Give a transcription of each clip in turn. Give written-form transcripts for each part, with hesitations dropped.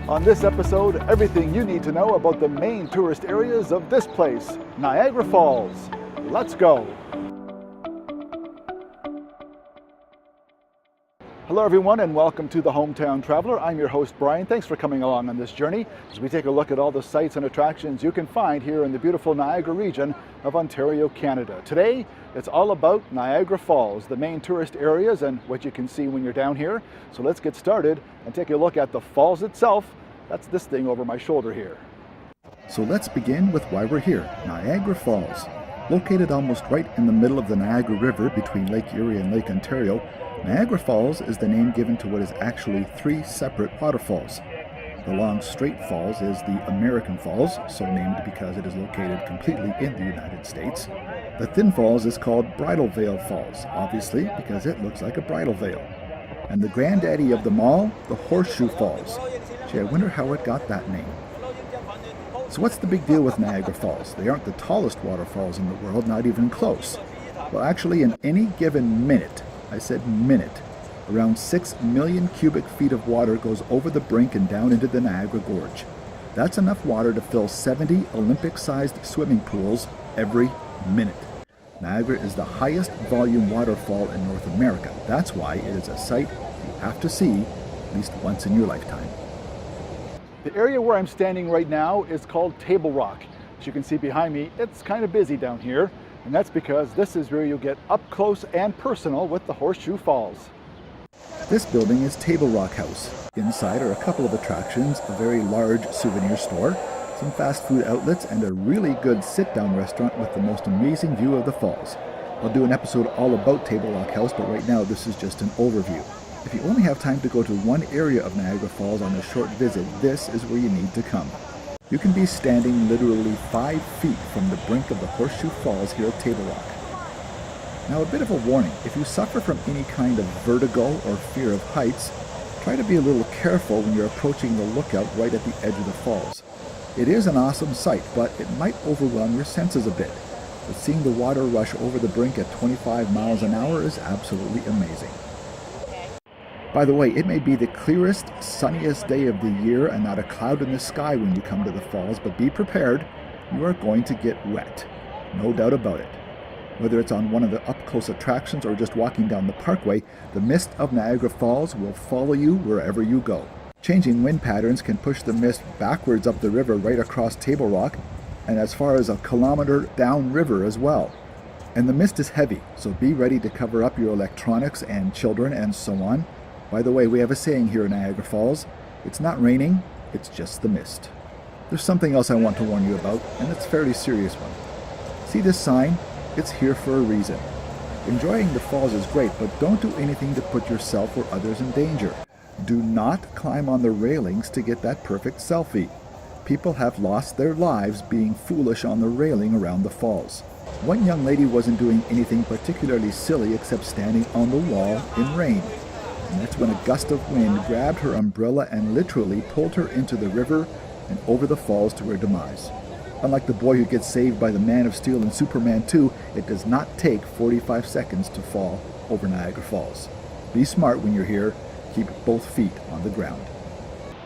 On this episode, everything you need to know about the main tourist areas of this place, Niagara Falls. Let's go. Hello everyone and welcome to the Hometown Traveler. I'm your host Brian. Thanks for coming along on this journey as we take a look at all the sights and attractions you can find here in the beautiful Niagara region of Ontario, Canada. Today, it's all about Niagara Falls, the main tourist areas and what you can see when you're down here. So let's get started and take a look at the falls itself. That's this thing over my shoulder here. So let's begin with why we're here, Niagara Falls. Located almost right in the middle of the Niagara River between Lake Erie and Lake Ontario, Niagara Falls is the name given to what is actually three separate waterfalls. The long straight falls is the American Falls, so named because it is located completely in the United States. The thin falls is called Bridal Veil Falls, obviously because it looks like a bridal veil. And the granddaddy of them all, the Horseshoe Falls. Gee, I wonder how it got that name. So what's the big deal with Niagara Falls? They aren't the tallest waterfalls in the world, not even close. Well, actually, in any given minute, I said minute, around 6 million cubic feet of water goes over the brink and down into the Niagara Gorge. That's enough water to fill 70 Olympic-sized swimming pools every minute. Niagara is the highest volume waterfall in North America. That's why it is a sight you have to see at least once in your lifetime. The area where I'm standing right now is called Table Rock. As you can see behind me, it's kind of busy down here. And that's because this is where you'll get up close and personal with the Horseshoe Falls. This building is Table Rock House. Inside are a couple of attractions, a very large souvenir store, some fast food outlets, and a really good sit-down restaurant with the most amazing view of the falls. I'll do an episode all about Table Rock House, but right now this is just an overview. If you only have time to go to one area of Niagara Falls on a short visit, this is where you need to come. You can be standing literally 5 feet from the brink of the Horseshoe Falls here at Table Rock. Now a bit of a warning, if you suffer from any kind of vertigo or fear of heights, try to be a little careful when you're approaching the lookout right at the edge of the falls. It is an awesome sight, but it might overwhelm your senses a bit. But seeing the water rush over the brink at 25 miles an hour is absolutely amazing. By the way, it may be the clearest, sunniest day of the year and not a cloud in the sky when you come to the falls, but be prepared, you are going to get wet. No doubt about it. Whether it's on one of the up-close attractions or just walking down the parkway, the mist of Niagara Falls will follow you wherever you go. Changing wind patterns can push the mist backwards up the river right across Table Rock and as far as a kilometer downriver as well. And the mist is heavy, so be ready to cover up your electronics and children and so on. By the way, we have a saying here in Niagara Falls, it's not raining, it's just the mist. There's something else I want to warn you about, and it's a fairly serious one. See this sign? It's here for a reason. Enjoying the falls is great, but don't do anything to put yourself or others in danger. Do not climb on the railings to get that perfect selfie. People have lost their lives being foolish on the railing around the falls. One young lady wasn't doing anything particularly silly except standing on the wall in rain. And that's when a gust of wind grabbed her umbrella and literally pulled her into the river and over the falls to her demise. Unlike the boy who gets saved by the Man of Steel in Superman 2, it does not take 45 seconds to fall over Niagara Falls. Be smart when you're here. Keep both feet on the ground.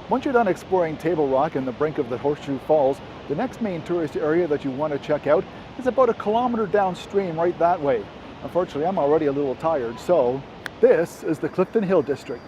Once you're done exploring Table Rock and the brink of the Horseshoe Falls, the next main tourist area that you want to check out is about a kilometer downstream right that way. Unfortunately, I'm already a little tired, so this is the Clifton Hill District.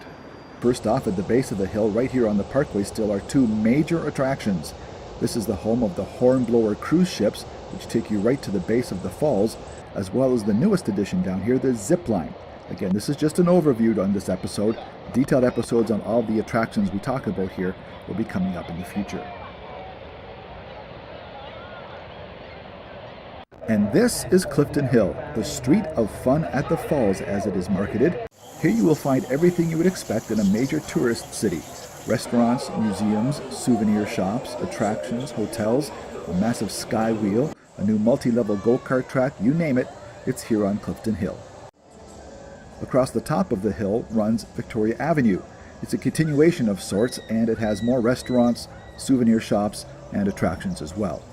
First off, at the base of the hill right here on the parkway still are two major attractions. This is the home of the Hornblower cruise ships, which take you right to the base of the falls, as well as the newest addition down here, the zip line. Again, this is just an overview on this episode. Detailed episodes on all the attractions we talk about here will be coming up in the future. And this is Clifton Hill, the street of fun at the falls as it is marketed. Here you will find everything you would expect in a major tourist city. Restaurants, museums, souvenir shops, attractions, hotels, a massive sky wheel, a new multi-level go-kart track, you name it, it's here on Clifton Hill. Across the top of the hill runs Victoria Avenue. It's a continuation of sorts, and it has more restaurants, souvenir shops, and attractions as well.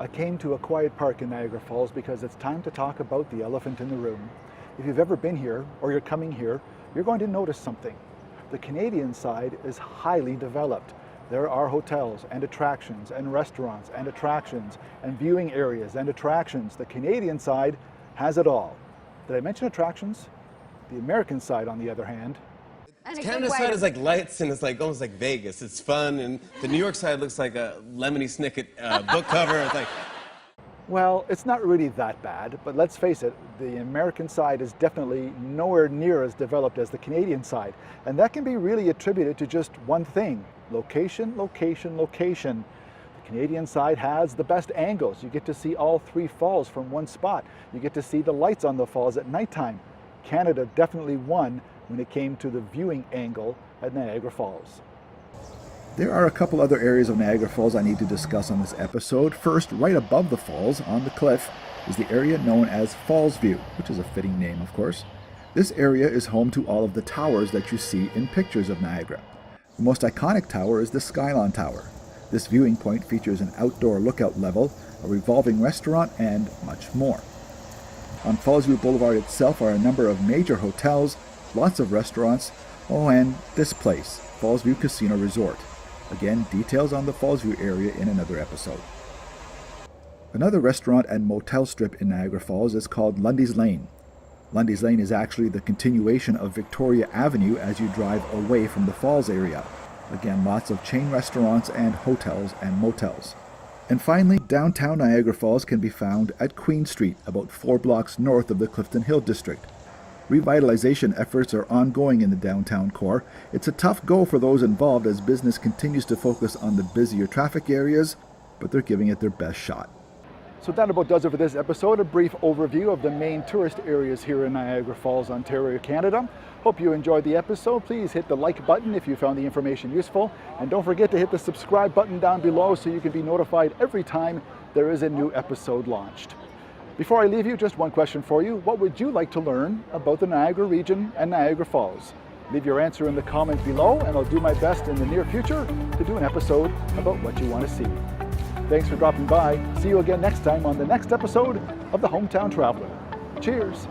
I came to a quiet park in Niagara Falls because it's time to talk about the elephant in the room. If you've ever been here, or you're coming here, you're going to notice something. The Canadian side is highly developed. There are hotels and attractions and restaurants and attractions and viewing areas and attractions. The Canadian side has it all. Did I mention attractions? The American side, on the other hand, Canada's side is like lights and it's like almost like Vegas. It's fun, and the New York side looks like a Lemony Snicket book cover. It's like, well, it's not really that bad, but let's face it, the American side is definitely nowhere near as developed as the Canadian side. And that can be really attributed to just one thing: location, location, location. The Canadian side has the best angles. You get to see all three falls from one spot. You get to see the lights on the falls at nighttime. Canada definitely won when it came to the viewing angle at Niagara Falls. There are a couple other areas of Niagara Falls I need to discuss on this episode. First, right above the falls, on the cliff, is the area known as Falls View, which is a fitting name, of course. This area is home to all of the towers that you see in pictures of Niagara. The most iconic tower is the Skylon Tower. This viewing point features an outdoor lookout level, a revolving restaurant, and much more. On Falls View Boulevard itself are a number of major hotels, lots of restaurants, and this place, Falls View Casino Resort. Again, details on the Falls View area in another episode. Another restaurant and motel strip in Niagara Falls is called Lundy's Lane. Lundy's Lane is actually the continuation of Victoria Avenue as you drive away from the falls area. Again, lots of chain restaurants and hotels and motels. And finally, downtown Niagara Falls can be found at Queen Street, about 4 blocks north of the Clifton Hill district. Revitalization efforts are ongoing in the downtown core. It's a tough go for those involved as business continues to focus on the busier traffic areas, but they're giving it their best shot. So that about does it for this episode. A brief overview of the main tourist areas here in Niagara Falls, Ontario, Canada. Hope you enjoyed the episode. Please hit the like button if you found the information useful. And don't forget to hit the subscribe button down below so you can be notified every time there is a new episode launched. Before I leave you, just one question for you. What would you like to learn about the Niagara region and Niagara Falls? Leave your answer in the comments below, and I'll do my best in the near future to do an episode about what you want to see. Thanks for dropping by. See you again next time on the next episode of The Hometown Traveler. Cheers.